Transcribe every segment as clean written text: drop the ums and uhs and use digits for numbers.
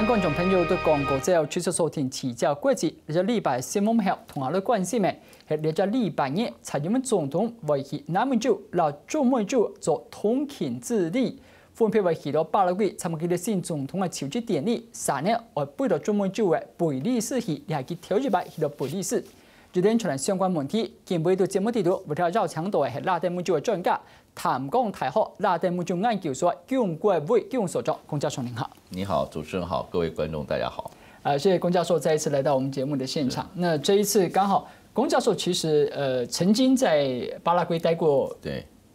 般觀眾朋友都講過，之後繼續收聽提教國際。呢個禮拜新聞後同下嚟關心嘅係呢個禮拜日，蔡英文總統為去南美洲來中美洲做通勤之旅，分別為去到巴拉圭參加佢哋新總統嘅就職典禮。3日我飛到中美洲嘅貝里斯去，你係去頭一擺去到貝里斯。熱點出嚟相關問題，見每到節目地度為咗繞強度嘅係拉丁美洲嘅專家。譚光大學拉丁美洲研究所姜國偉姜所長，龔教授您好。你好，主持人好，各位觀眾大家好。謝謝龔教授再一次來到我們節目的現場。那這一次剛好，龔教授其實曾經在巴拉圭待過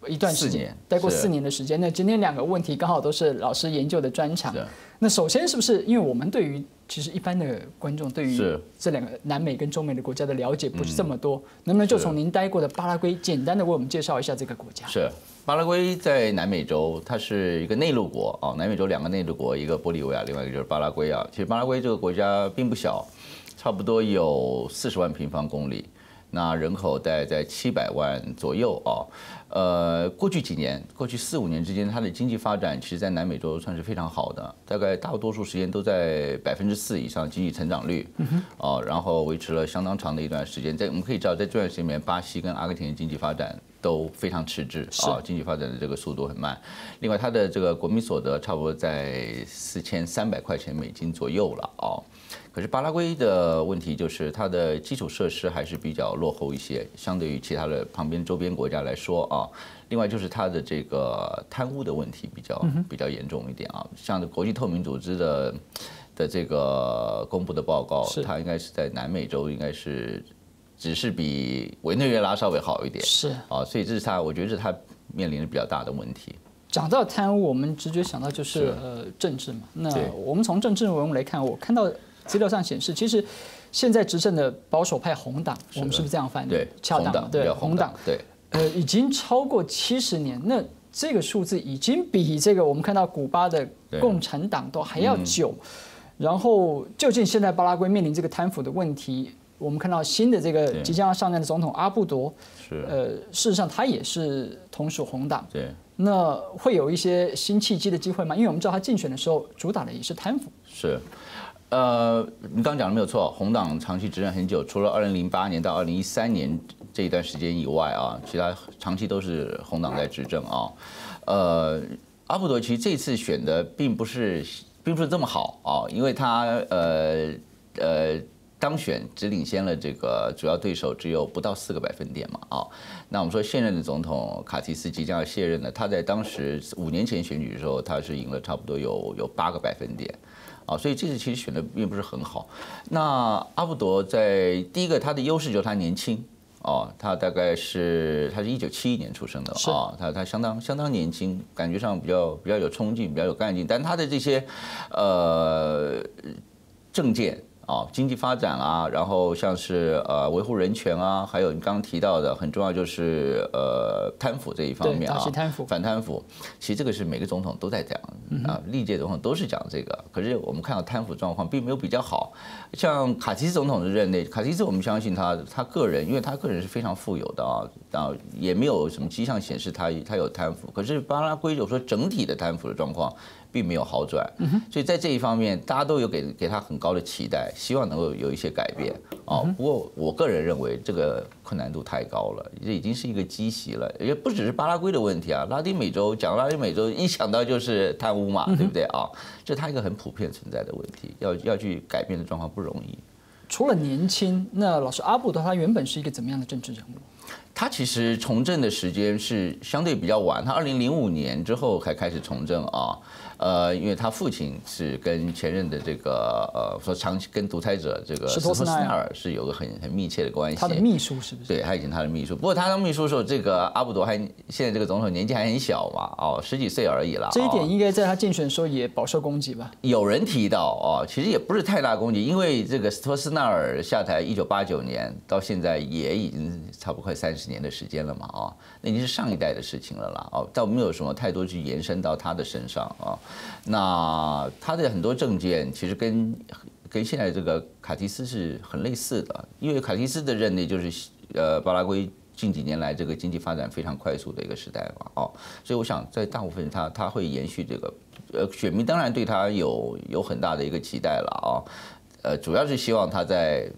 一段時間，待過4年的時間。那今天2個問題剛好都是老師研究的專長。那首先是不是因為我們對於其實一般的觀眾對於這2個南美跟中美的國家的了解不是這麼多，能不能就從您待過的巴拉圭簡單的為我們介紹一下這個國家？是。巴拉圭在南美洲，它是一個內陸國啊。南美洲2個內陸國，一個玻利維亞，另外一個就是巴拉圭啊。其實巴拉圭這個國家並不小，差不多有40萬平方公里，那人口大概在700萬左右啊。過去幾年，過去4、5年之間，它的經濟發展其實在南美洲算是非常好的，大概大多數時間都在4%以上的經濟成長率，然後維持了相當長的一段時間。我們可以知道，在這段時間裡面，巴西跟阿根廷的經濟發展都非常遲滯啊，經濟發展的這個速度很慢。另外，它的這個國民所得差不多在4300塊錢美金左右了啊。可是巴拉圭的問題就是它的基礎設施還是比較落後一些，相對於其他的旁邊周邊國家來說啊。另外就是它的這個貪污的問題比較嚴重一點啊。像國際透明組織的這個公布的報告，它應該是在南美洲應該是只是比委內瑞拉稍微好一點，是啊，所以這是它，我覺得是它面臨的比較大的問題。講到貪污，我們直覺想到就是政治嘛。那我們從政治人物來看，我看到資料上顯示，其實現在執政的保守派紅黨，我們是不是這樣翻譯？對，恰當，對，紅黨，對，已經超過70年，那這個數字已經比這個我們看到古巴的共產黨都還要久。然後，究竟現在巴拉圭面臨這個貪腐的問題？我們看到新的這個即將要上任的總統阿布多，事實上他也是同屬紅黨，對，那會有一些新契機的機會嗎？因為我們知道他競選的時候主打的也是貪腐。是，你剛剛講的沒有錯，紅黨長期執政很久，除了2008年到2013年這一段時間以外啊，其他長期都是紅黨在執政啊。阿布多其實這次選的並不是這麼好啊，因為他當選只領先了這個主要對手只有不到4個百分點嘛啊，那我們說現任的總統卡提斯即將要卸任了，他在當時5年前選舉的時候，他是贏了差不多有8個百分點啊，所以這次其實選的並不是很好。那阿布多在第一個他的優勢就是他年輕哦，他大概是他是1971年出生的啊，他相當年輕，感覺上比較有衝勁，比較有幹勁，但他的這些政見。啊，經濟發展啊，然後像是維護人權啊，還有你剛剛提到的很重要就是貪腐這一方面啊，反貪腐，其實這個是每個總統都在講啊，歷屆總統都是講這個。可是我們看到貪腐狀況並沒有比較好，像卡提斯總統的任內，卡提斯我們相信他個人，因為他個人是非常富有的啊，也沒有什麼跡象顯示他有貪腐。可是巴拉圭有說整體的貪腐的狀況並沒有好轉，所以在這一方面，大家都有給他很高的期待，希望能夠有一些改變啊。不過我個人認為這個困難度太高了，這已經是一個積習了，也不只是巴拉圭的問題啊。拉丁美洲講拉丁美洲，一想到就是貪污嘛，對不對啊？這是它一個很普遍存在的問題，要去改變的狀況不容易。除了年輕，那老師阿布多他原本是一個怎麼樣的政治人物？他其實從政的時間是相對比較晚，他2005年之後才開始從政啊。因為他父親是跟前任的這個說長期跟獨裁者這個史托斯奈爾是有個很密切的關係。他的秘書是不是？對，他以前他的秘書。不過他當秘書的時候，這個阿布多現在這個總統年紀還很小嘛，哦，10幾歲而已啦。這一點應該在他競選的時候也飽受攻擊吧？有人提到哦，其實也不是太大攻擊，因為這個史托斯奈爾下台1989年到現在也已經差不多快30年的時間了嘛，啊，那已經是上一代的事情了啦，哦，倒沒有什麼太多去延伸到他的身上啊。那他的很多政見其實跟現在這個卡提斯是很類似的，因為卡提斯的任內就是巴拉圭近几年来这个经济发展非常快速的一个时代嘛，哦，所以我想在大部分他会延续这个，选民当然对他有很大的一个期待了啊，主要是希望他在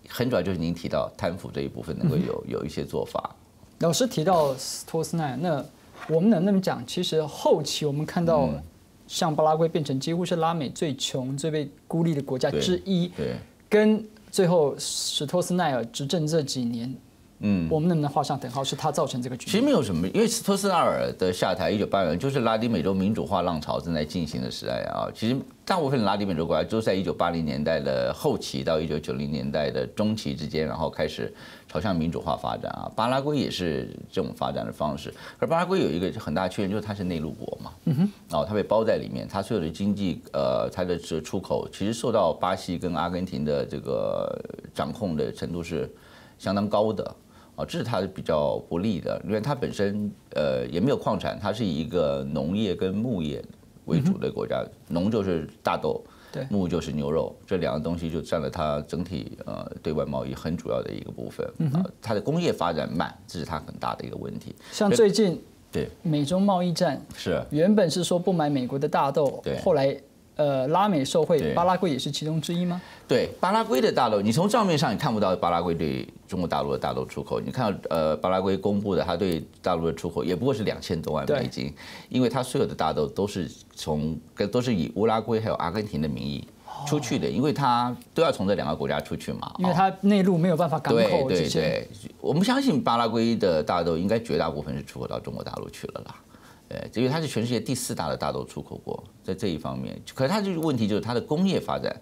很主要就是您提到贪腐这一部分能够有一些做法。老师提到斯托斯奈尔，那我们能那么讲，其实后期我们看到像巴拉圭变成几乎是拉美最穷、最被孤立的国家之一，对，跟最后史托斯奈尔执政这几年，我们能不能画上等号？是他造成这个局面？其实没有什么，因为史托斯奈尔的下台，1982年就是拉丁美洲民主化浪潮正在进行的时代啊。其实大部分拉丁美洲国家都在1980年代的后期到1990年代的中期之间，然后开始朝向民主化发展啊。巴拉圭也是这种发展的方式，而巴拉圭有一个很大的缺点，就是它是内陆国嘛，然后它被包在里面，它所有的经济它的出口其实受到巴西跟阿根廷的这个掌控的程度是相当高的。这是它比较不利的，因为它本身也没有矿产，它是以一个农业跟牧业为主的国家，农就是大豆，牧就是牛肉，这两个东西就占了它整体对外贸易很主要的一个部分。它的工业发展慢，这是它很大的一个问题。像最近对美中贸易战，是原本是说不买美国的大豆，后来拉美受惠，巴拉圭也是其中之一吗？对，巴拉圭的大豆，你从账面上你看不到巴拉圭对中国大陆的大豆出口。你看巴拉圭公布的，它对大陆的出口也不过是2000多万美金，因为它所有的大豆都是以乌拉圭还有阿根廷的名义出去的，因为它都要从这两个国家出去嘛。因为它内陆没有办法港口。对，我们相信巴拉圭的大豆应该绝大部分是出口到中国大陆去了啦。因为它是全世界第4大的大豆出口国，在这一方面，可是它这个问题就是它的工业发展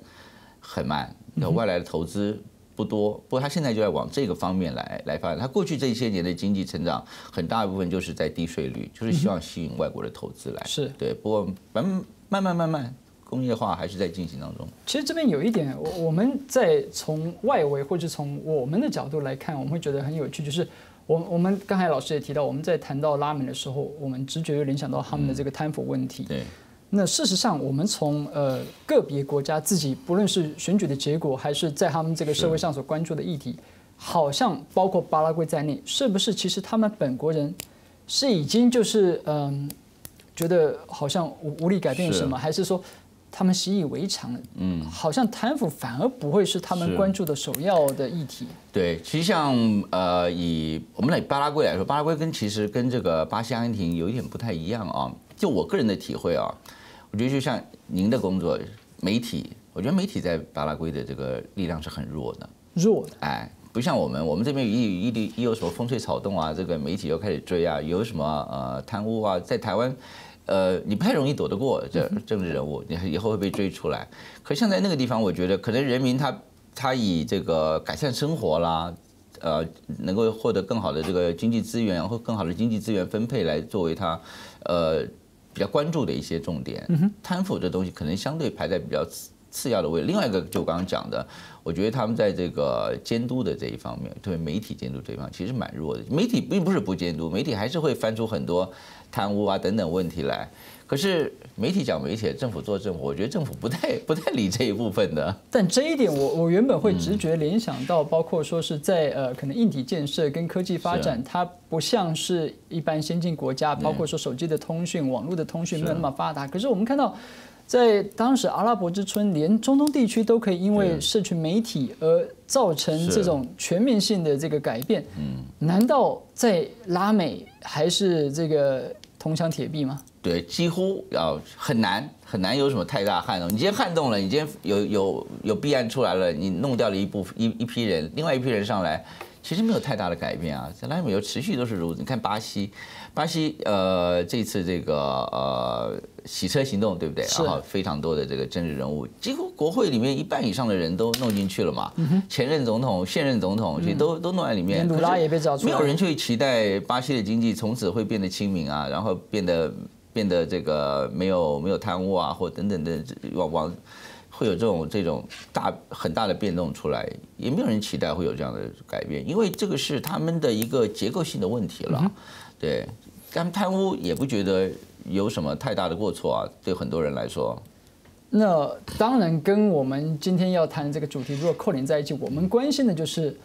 很慢，外来的投资不多。不过它现在就在往这个方面来发展。它过去这些年的经济成长很大一部分就是在低税率，就是希望吸引外国的投资来。是对，不过慢慢工业化还是在进行当中。其实这边有一点，我们在从外围或者从我们的角度来看，我们会觉得很有趣，就是我们刚才老师也提到，我们在谈到拉美的时候，我们直觉就联想到他们的这个贪腐问题。对。那事实上，我们从个别国家自己，不论是选举的结果，还是在他们这个社会上所关注的议题，好像包括巴拉圭在内，是不是其实他们本国人是已经就是觉得好像无力改变什么，还是说他们习以为常了？好像贪腐反而不会是他们关注的首要的议题。对，其实像以我们巴拉圭来说，巴拉圭其实跟这个巴西、阿根廷有一点不太一样啊。就我个人的体会啊，我觉得就像您的工作，媒体，我觉得媒体在巴拉圭的这个力量是很弱的。不像我们这边一有什么风吹草动啊，这个媒体又开始追啊，有什么贪污啊，在台湾。你不太容易躲得过这政治人物，你以后会被追出来。可像在那个地方，我觉得可能人民他以这个改善生活啦，能够获得更好的这个经济资源或更好的经济资源分配来作为他比较关注的一些重点。贪腐这东西可能相对排在比较次要的位置。另外一个就刚刚讲的，我觉得他们在这个监督的这一方面，对媒体监督这一方面其实蛮弱的。媒体并不是不监督，媒体还是会翻出很多贪污啊等等问题来。可是媒体讲媒体，政府做政府，我觉得政府不太理这一部分的。但这一点我原本会直觉联想到，包括说是在可能硬体建设跟科技发展，它不像是一般先进国家，包括说手机的通讯、网络的通讯没有那么发达。可是我们看到，在当时阿拉伯之春，连中东地区都可以因为社群媒体而造成这种全面性的这个改变。难道在拉美还是这个铜墙铁壁吗？对，几乎很难有什么太大撼动。你今天撼动了，你今天有弊案出来了，你弄掉了一批人，另外一批人上来，其实没有太大的改变啊。在拉美持续都是如此。你看巴西这次这个洗车行动，对不对？然后非常多的这个政治人物，几乎国会里面1半以上的人都弄进去了嘛。前任总统、现任总统，其实都弄在里面。鲁拉也被找出来。没有人去期待巴西的经济从此会变得亲民啊，然后变得这个没有贪污啊，或等等的会有这种很大的变动出来，也没有人期待会有这样的改变，因为这个是他们的一个结构性的问题了。对，但贪污也不觉得有什么太大的过错啊，对很多人来说。那当然跟我们今天要谈的这个主题如果扣连在一起，我们关心的就是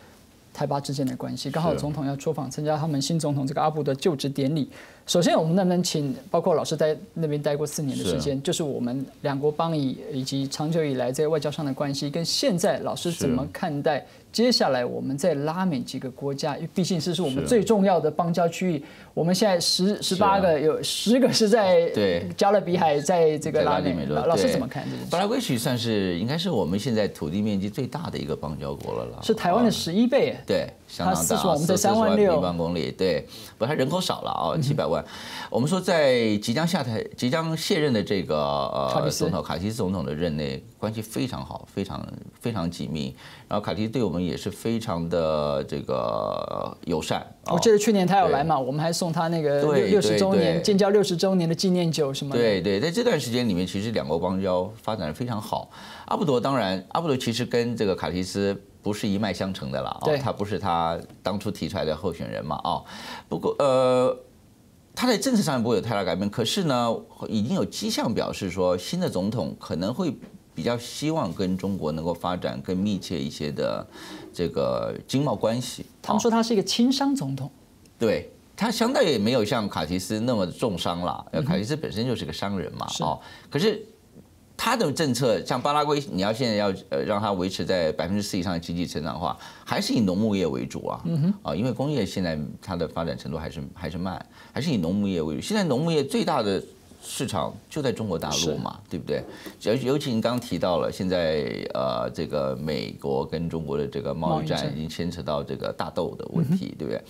台巴之间的关系。刚好总统要出访参加他们新总统这个阿布的就职典礼。首先，我们能不能请包括老师在那边待过4年的时间，就是我们两国邦谊以及长久以来在外交上的关系，跟现在老师怎么看待接下来我们在拉美几个国家，毕竟这是我们最重要的邦交区域。我们现在18个，有10个是在加勒比海，在这个拉美。老师怎么看这件事？巴拉圭其实算是应该是我们现在土地面积最大的一个邦交国了啦，是台湾的11倍。对，相当大。40万，我们才3万6平方公里。对，不，它人口少了啊，700万。我们说在即将卸任的这个总统卡西斯总统的任内，关系非常好，非常紧密。然后卡西斯对我们也是非常的这个友善。我记得去年他有来嘛，我们还送他那个60周年建交60周年的纪念酒什么的。对，在这段时间里面，其实两国邦交发展得非常好。阿布多其实跟这个卡西斯不是一脉相承的了啊，他不是他当初提出来的候选人嘛啊。不过他在政策上不会有太大改变，可是呢，已经有迹象表示说，新的总统可能会比较希望跟中国能够发展更密切一些的这个经贸关系。他们说他是一个亲商总统，对，他相对也没有像卡西斯那么重商啦，卡西斯本身就是个商人嘛，可是他的政策像巴拉圭，你要现在要让它维持在4%以上的经济成长的话，还是以农牧业为主啊，因为工业现在它的发展程度还是慢，还是以农牧业为主。现在农牧业最大的市场就在中国大陆嘛，对不对？尤其你刚刚提到了，现在这个美国跟中国的这个贸易战已经牵扯到这个大豆的问题，对不对？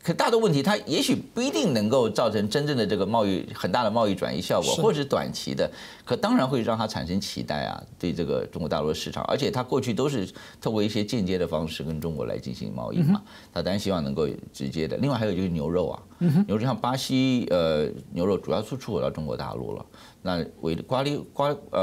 可大的问题，它也许不一定能够造成真正的这个很大的贸易转移效果，或者是短期的，可当然会让它产生期待啊，对这个中国大陆的市场，而且它过去都是透过一些间接的方式跟中国来进行贸易嘛，它当然希望能够直接的。另外还有就是牛肉啊，牛肉像巴西牛肉主要出口到中国大陆了，那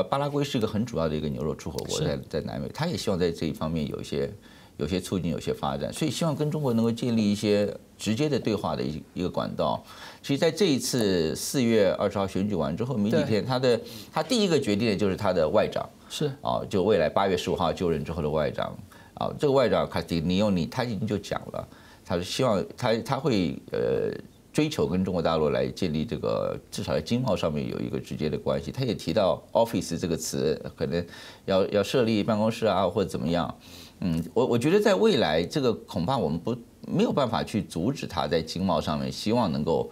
巴拉圭是一个很主要的一个牛肉出口国，在南美，他也希望在这一方面有些促进，有些发展，所以希望跟中国能够建立一些直接的对话的一个管道。其实，在这一次4月20号选举完之后没几天，他第一个决定的就是他的外长是就未来8月15号就任之后的外长这个外长卡蒂尼奥尼他已经就讲了，他是希望他会追求跟中国大陆来建立这个至少在经贸上面有一个直接的关系。他也提到 office 这个词，可能要设立办公室啊，或者怎么样。我觉得在未来这个恐怕我们没有办法去阻止他在经贸上面希望能够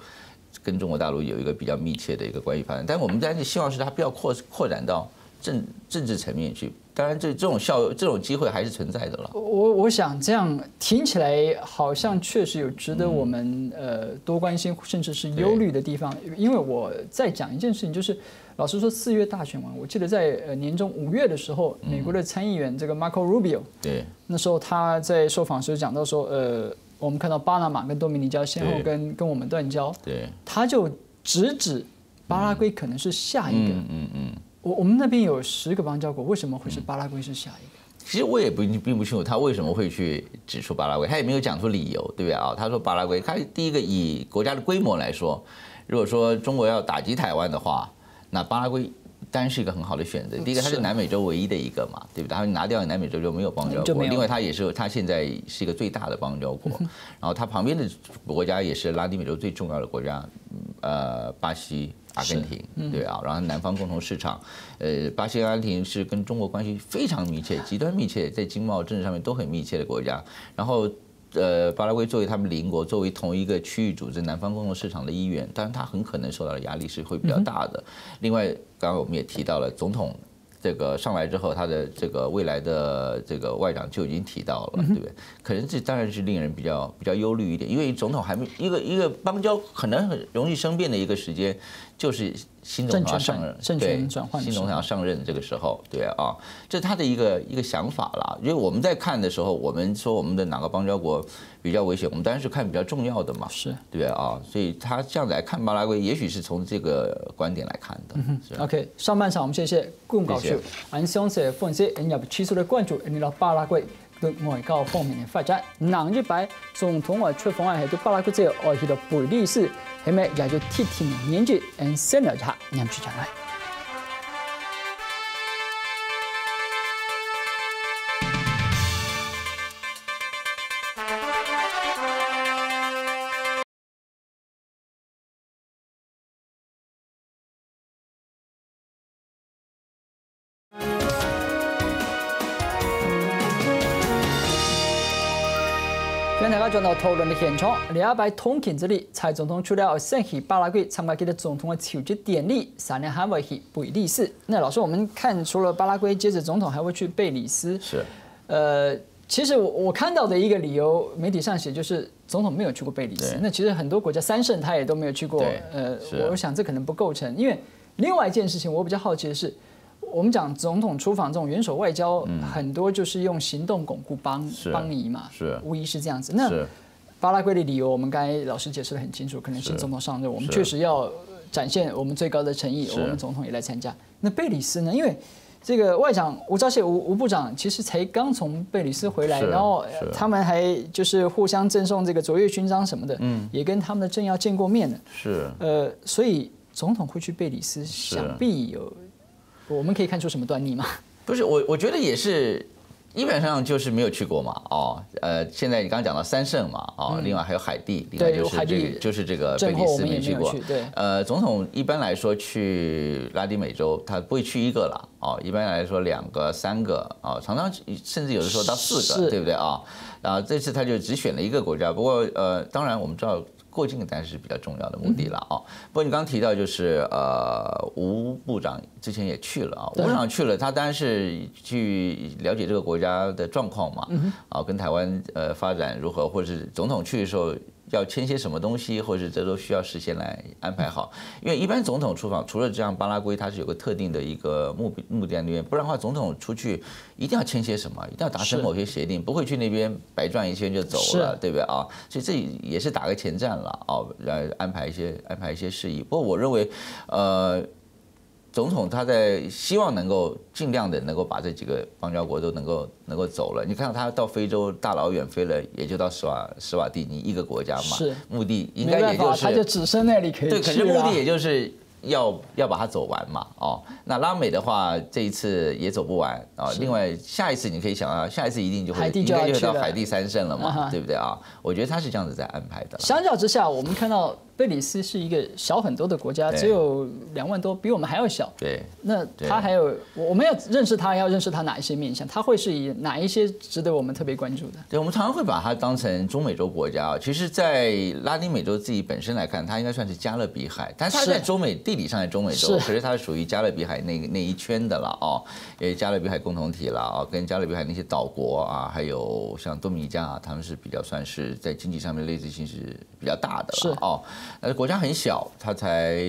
跟中国大陆有一个比较密切的一个关系发展，但我们当然希望是他不要扩展到政治层面去。当然，这种机会还是存在的了。我想这样听起来好像确实有值得我们多关心，甚至是忧虑的地方。因为我再讲一件事情，就是老实说，4月大选完，我记得在年中5月的时候，美国的参议员这个 Marco Rubio， 对，那时候他在受访时讲到说，我们看到巴拿马跟多米尼加先后跟我们断交，对，他就直指巴拉圭可能是下一个，我们那边有10个邦交国，为什么会是巴拉圭是下一个？其实我也并不清楚他为什么会去指出巴拉圭，他也没有讲出理由，对不对啊？他说巴拉圭，他第一个以国家的规模来说，如果说中国要打击台湾的话，那巴拉圭当然是一个很好的选择。第一个，它是南美洲唯一的一个嘛，对不对？他拿掉南美洲就没有邦交国。另外，它现在是一个最大的邦交国，然后它旁边的国家也是拉丁美洲最重要的国家，巴西。阿根廷，对啊，然后南方共同市场，巴西、阿根廷是跟中国关系非常密切、极端密切，在经贸、政治上面都很密切的国家。然后，巴拉圭作为他们邻国，作为同一个区域组织南方共同市场的一员，当然它很可能受到的压力是会比较大的。另外，刚刚我们也提到了总统。这个上来之后，他的这个未来的这个外长就已经提到了，对不对？可能这当然是令人比较忧虑一点，因为总统还没一个邦交可能很容易生变的一个时间，就是新总统要上任，政权转换，新总统要上任的这个时候，对啊，这是他的一个想法啦。因为我们在看的时候，我们说我们的哪个邦交国比较危险，我们当然是看比较重要的嘛，是对啊，所以他这样子来看巴拉圭，也许是从这个观点来看的。OK， 上半场我们谢谢顾教授，俺相信分析，人入持续的关注，你到巴拉圭对外交方面的发展。南日白总统外出访係對巴拉圭之後，外去到貝利斯，係咪也就貼貼年紀，and 先了下，念住講來。家轉到討論嘅現場，禮拜通勤之日，蔡總統除了先去巴拉圭參加佢的總統的就職典禮，3年還會去比利時。那老師，我們看除了巴拉圭，接着總統還會去貝里斯。是，其實我看到的一個理由，媒體上寫就是總統沒有去過貝里斯。那其實很多國家3勝他也都沒有去過。我想這可能不構成，因為另外一件事情我比較好奇的是。我們講總統出訪這種元首外交，很多就是用行動鞏固邦誼嘛，無疑是這樣子。那巴拉圭的理由，我們剛才老師解釋得很清楚，可能新總統上任，我們確實要展現我們最高的誠意，我們總統也來參加。那貝里斯呢？因為這個外長吳釗燮吳部長其實才剛從貝里斯回來，然後他們還就是互相贈送這個卓越勳章什麼的，也跟他們的政要見過面了。所以總統會去貝里斯，想必有。我們可以看出什麼端倪嗎？不是我覺得也是，基本上就是沒有去過嘛，現在你剛剛講到3勝嘛，另外還有海地，另外就是這個貝里斯沒去過。對，總統一般來說去拉丁美洲，他不會去一個啦，一般來說2個、3個，常常甚至有的時候到4個，對不對啊？然後這次他就只選了一個國家，不過當然我們知道。過境當然是比較重要的目的了啊。不過你剛剛提到就是吳部長之前也去了啊，吳部長去了，他當然是去了解這個國家的狀況嘛，跟台灣發展如何，或者是總統去的時候要簽些什麼東西，或者這都需要事先來安排好。因為一般總統出訪，除了這樣巴拉圭，它是有個特定的一個目的在那邊，不然的話總統出去一定要簽些什麼，一定要達成某些協定，不會去那邊白轉一圈就走了，對不對啊？所以這也是打個前站了啊，來安排一些事宜。不過我認為，總統他在希望能夠盡量的能夠把這幾個邦交國都能夠走了。你看到他到非洲大老遠飛了，也就到史瓦蒂尼一個國家嘛，目的應該也就是他就只剩那裡可以去了。對，可是目的也就是要把它走完嘛，那拉美的話這一次也走不完啊。另外下一次你可以想到，下一次一定就會應該就到海地3勝了嘛，對不對啊？我覺得他是這樣子在安排的。相較之下，我們看到。貝里斯是一個小很多的國家，只有2萬多，比我們還要小。對，那他還有，我們要認識他，要認識他哪一些面向？他會是以哪一些值得我們特別關注的？對，我們常常會把它當成中美洲國家。其實，在拉丁美洲自己本身來看，它應該算是加勒比海，但是它在中美地理上在中美洲，可是它是屬於加勒比海那一圈的了啊，因為加勒比海共同體了啊，跟加勒比海那些島國啊，還有像多米尼加啊，他們是比較算是在經濟上面類似性是比較大的了啊。但是國家很小，它才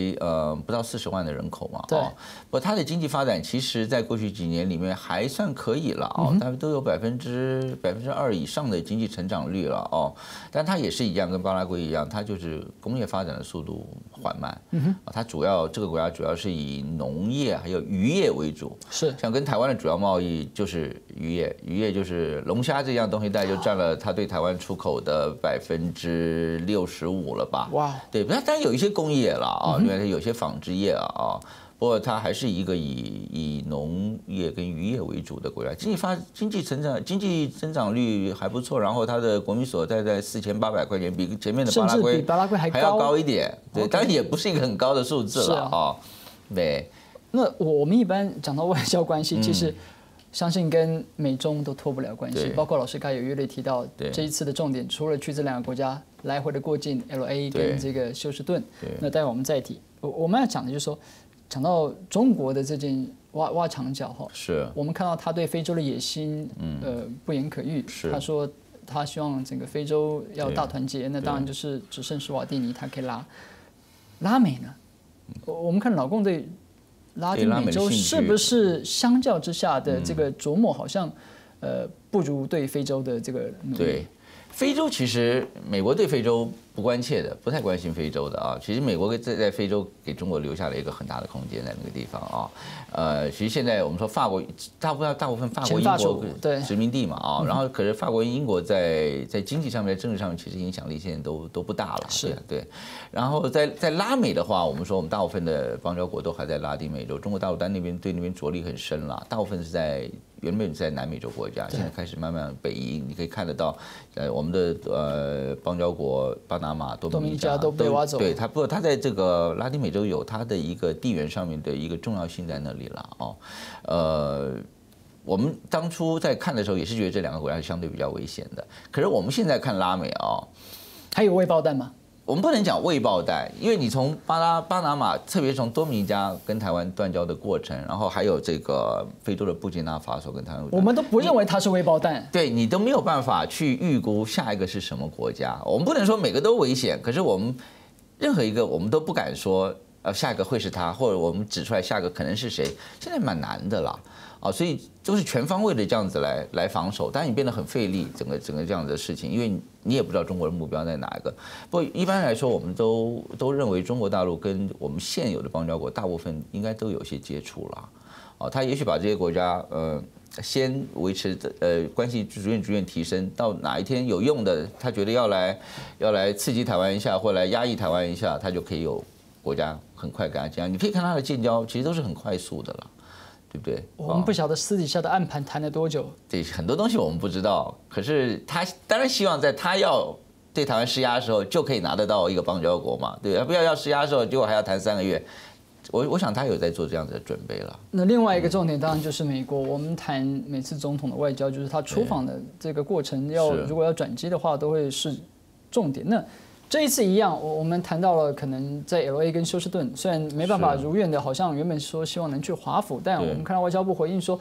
不到40萬的人口嘛，不過它的經濟發展其實在過去幾年裡面還算可以了啊，大概都有2%以上的經濟成長率了哦。但它也是一樣，跟巴拉圭一樣，它就是工業發展的速度緩慢，它主要這個國家主要是以農業還有漁業為主，是像跟台灣的主要貿易就是漁業就是龍蝦這樣東西，大概就佔了它對台灣出口的65%了吧？哇，對。當然有一些工業了啊，因為有些紡織業啊，不過它還是一個以農業跟漁業為主的國家，經濟增長率還不錯，然後它的國民所得在4800塊錢，比前面的巴拉圭還要高一點，對，當然也不是一個很高的數字了啊。對，那我們一般講到外交關係，其實相信跟美中都脫不了關係，包括老師剛才有約略提到，這一次的重點除了去這兩個國家來回的過境 LA 跟這個休斯頓，那待會我們再提。我們要講的就是說，講到中國的這件挖牆腳哈，是我們看到他對非洲的野心，不言可喻。他說他希望整個非洲要大團結，那當然就是只剩史瓦蒂尼他可以拉美呢。我們看老共對拉丁美洲是不是相較之下的這個琢磨好像不如對非洲的這個努力？對，非洲其實美國對非洲不關切的，不太關心非洲的啊。其實美國在非洲給中國留下了一個很大的空間在那個地方啊。其實現在我們說法國大部分法國、英國殖民地嘛啊，然後可是法國、英國在經濟上面、在政治上面其實影響力現在都不大了。是，對。然後在拉美的話，我們說我們大部分的邦交國都還在拉丁美洲，中國大陸對那邊着力很深了，大部分是原本在南美洲國家，現在開始慢慢北移，你可以看得到，我們的邦交國巴拿馬、多米尼加都被挖走。對，不過它在這個拉丁美洲有它的一個地緣上面的一個重要性在那裡了哦。我们当初在看的时候也是觉得这两个国家是相对比较危险的。可是我们现在看拉美啊，还有未爆弹吗？我们不能讲未爆弹，因为你从巴拿马，特别从多米尼加跟台湾断交的过程，然后还有这个非洲的布基纳法索跟台湾，我们都不认为它是未爆弹。对你都没有办法去预估下一个是什么国家。我们不能说每个都危险，可是我们任何一个我们都不敢说。下一个会是他，或者我们指出来下一个可能是谁，现在蛮难的啦，所以都是全方位的这样子来防守，但是你变得很费力，整个这样子的事情，因为你也不知道中国的目标在哪一个。不过一般来说，我们都认为中国大陆跟我们现有的邦交国大部分应该都有一些接触啦，他也许把这些国家先维持关系逐渐提升，到哪一天有用的，他觉得要来刺激台湾一下，或来压抑台湾一下，他就可以有国家很快跟他建交。你可以看他的建交，其实都是很快速的啦，对不对？我们不晓得私底下的暗盘谈了多久。对，很多东西我们不知道。可是他当然希望在他要对台湾施压的时候，就可以拿得到一个邦交国嘛，对，不要施压的时候，结果还要谈3个月。我想他有在做这样子的准备了。那另外一个重点当然就是美国，我们谈每次总统的外交，就是他出访的这个过程如果要转机的话，都会是重点。那这一次一样，我们谈到了可能在 LA 跟休斯顿，虽然没办法如愿的，好像原本说希望能去华府，但我们看到外交部回应说，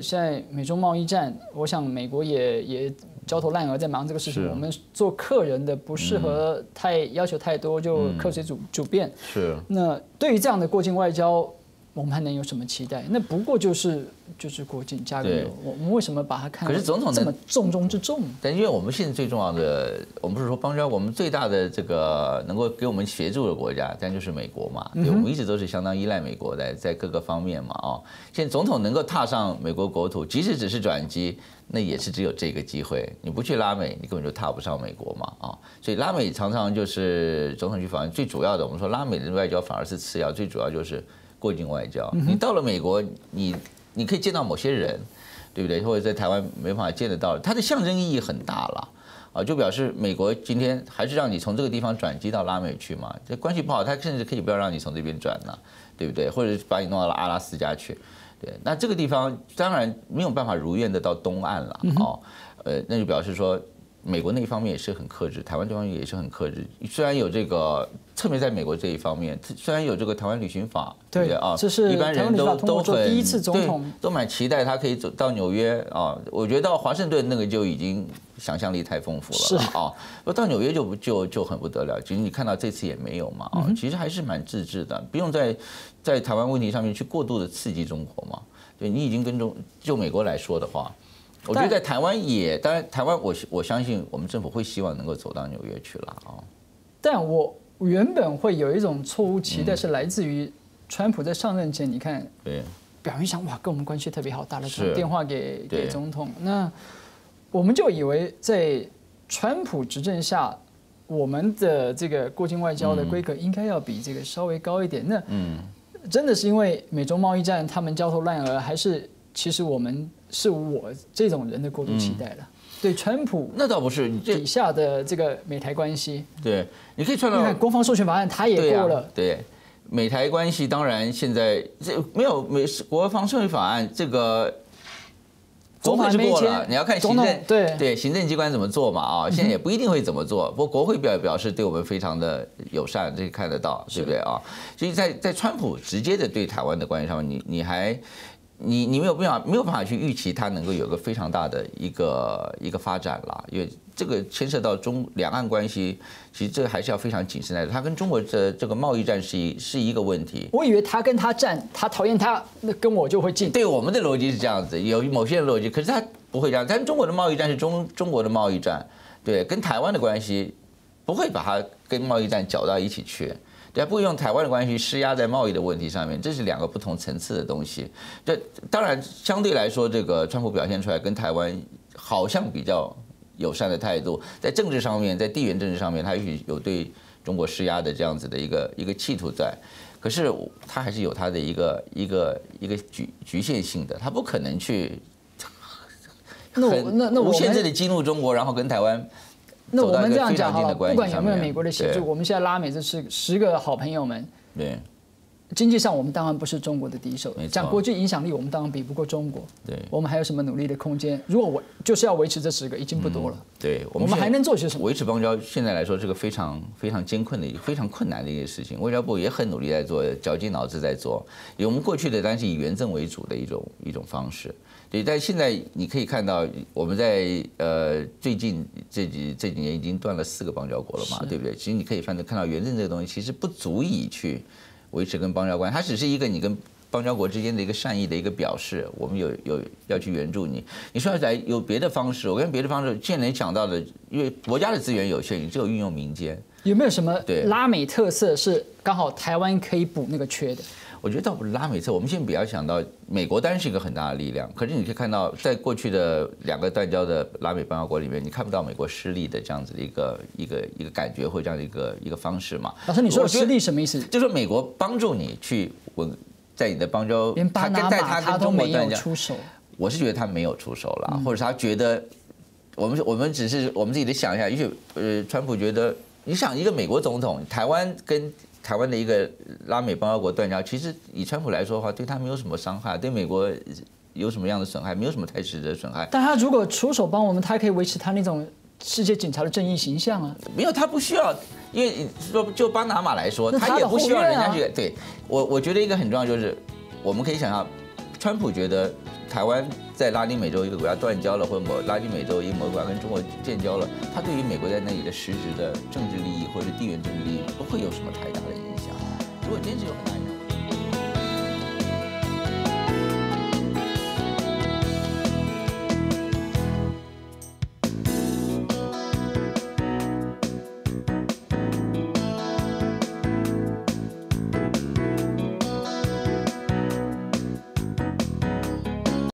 现在美中贸易战，我想美国也焦头烂额在忙这个事情，我们做客人的不适合要求太多，就客随主便。是。那对于这样的过境外交，我们还能有什么期待？那不过就是国境加个油，我们为什么把它看得这么重中之重？但因为我们现在最重要的，我们不是说邦交，我们最大的这个能够给我们协助的国家，但就是美国嘛。对，我们一直都是相当依赖美国的，在各个方面嘛现在总统能够踏上美国国土，即使只是转机，那也是只有这个机会。你不去拉美，你根本就踏不上美国嘛所以拉美常常就是总统去访问，最主要的我们说拉美的外交反而是次要，最主要就是过境外交。你到了美国，你可以见到某些人，对不对？或者在台湾没办法见得到，它的象征意义很大了就表示美国今天还是让你从这个地方转机到拉美去嘛。这关系不好，他甚至可以不要让你从这边转呢，对不对？或者把你弄到了阿拉斯加去，对。那这个地方当然没有办法如愿的到东岸了那就表示说。美国那一方面也是很克制，台湾这方面也是很克制。虽然有这个，特别在美国这一方面，虽然有这个台湾旅行法，对这是一般人都很第一次总统都蛮期待他可以走到纽约我觉得到华盛顿那个就已经想象力太丰富了到纽约就很不得了。其实你看到这次也没有嘛其实还是蛮自制的，不用在台湾问题上面去过度的刺激中国嘛。对你已经跟就美国来说的话。我觉得在台湾当然台湾我相信我们政府会希望能够走到纽约去了但我原本会有一种错误期待，是来自于川普在上任前，你看，对，表面上哇跟我们关系特别好，打了电话给总统，那我们就以为在川普执政下，我们的这个过境外交的规格应该要比这个稍微高一点。那真的是因为美中贸易战他们焦头烂额，还是其实是我这种人的过度期待了？对川普那倒不是底下的这个美台关系，对，你可以看到，你看国防授权法案他也过了，对，美台关系当然现在没有国防授权法案这个。国会是过了，你要看行政对行政机关怎么做嘛现在也不一定会怎么做，不过国会表示对我们非常的友善，这看得到，对不对所以在川普直接的对台湾的关系上面，你没有办法去预期它能够有个非常大的一个发展啦，因为这个牵涉到两岸关系，其实这个还是要非常谨慎来的。它跟中国的这个贸易战是一个问题。我以为他跟他战，他讨厌他，那跟我就会近。对，我们的逻辑是这样子，有某些人逻辑，可是他不会这样。但中国的贸易战是中国的贸易战，对，跟台湾的关系不会把它跟贸易战搅到一起去。对，不会用台湾的关系施压在贸易的问题上面，这是两个不同层次的东西。这当然相对来说，这个川普表现出来跟台湾好像比较友善的态度，在政治上面，在地缘政治上面，他也许有对中国施压的这样子的一个企图在，可是他还是有他的一个局限性的，他不可能去无限制的激怒中国，然后跟台湾。那我们这样讲好了，不管有没有美国的协助，我们现在拉美这是10个好朋友们，对，经济上我们当然不是中国的敌手，没错讲国际影响力我们当然比不过中国。对，我们还有什么努力的空间？如果我就是要维持这10个，已经不多了。对，我们还能做些什么？维持邦交现在来说是个非常艰困的、非常困难的一件事情。外交部也很努力在做，绞尽脑汁在做。因为我们过去的当然是以原政为主的一种方式。对，但现在你可以看到，我们在最近这几年已经断了4个邦交国了嘛，对不对？其实你可以看到原政这个东西其实不足以去维持跟邦交关系，它只是一个你跟邦交国之间的一个善意的一个表示，我们有要去援助你。你说起来有别的方式，我跟别的方式，现在讲到的，因为国家的资源有限，你只有运用民间。有没有什么拉美特色是刚好台湾可以补那个缺的？我觉得倒不是拉美特，我们现在比较想到美国当然是一个很大的力量，可是你可以看到，在过去的2个断交的拉美邦交国里面，你看不到美国施力的这样子的一个感觉或这样的一个方式嘛。老师，你说的施力什么意思？就是说美国帮助你去在你的邦交，连巴拿马他都没有出手。我是觉得他没有出手了，或者是他觉得我们只是我们自己的想一下，也许川普觉得，你想一个美国总统，台湾跟台湾的一个拉美邦交国断交，其实以川普来说的话，对他没有什么伤害，对美国有什么样的损害？没有什么太实质的损害。但他如果出手帮我们，他可以维持他那种世界警察的正义形象啊。没有，他不需要，因为说就巴拿马来说，他也不需要人家去。对，我觉得一个很重要就是，我们可以想象，川普觉得台湾在拉丁美洲一个国家断交了，或者拉丁美洲一个某个国家跟中国建交了，他对于美国在那里的实质的政治利益或者地缘政治利益不会有什么太大的影响。如果真是有很大影响。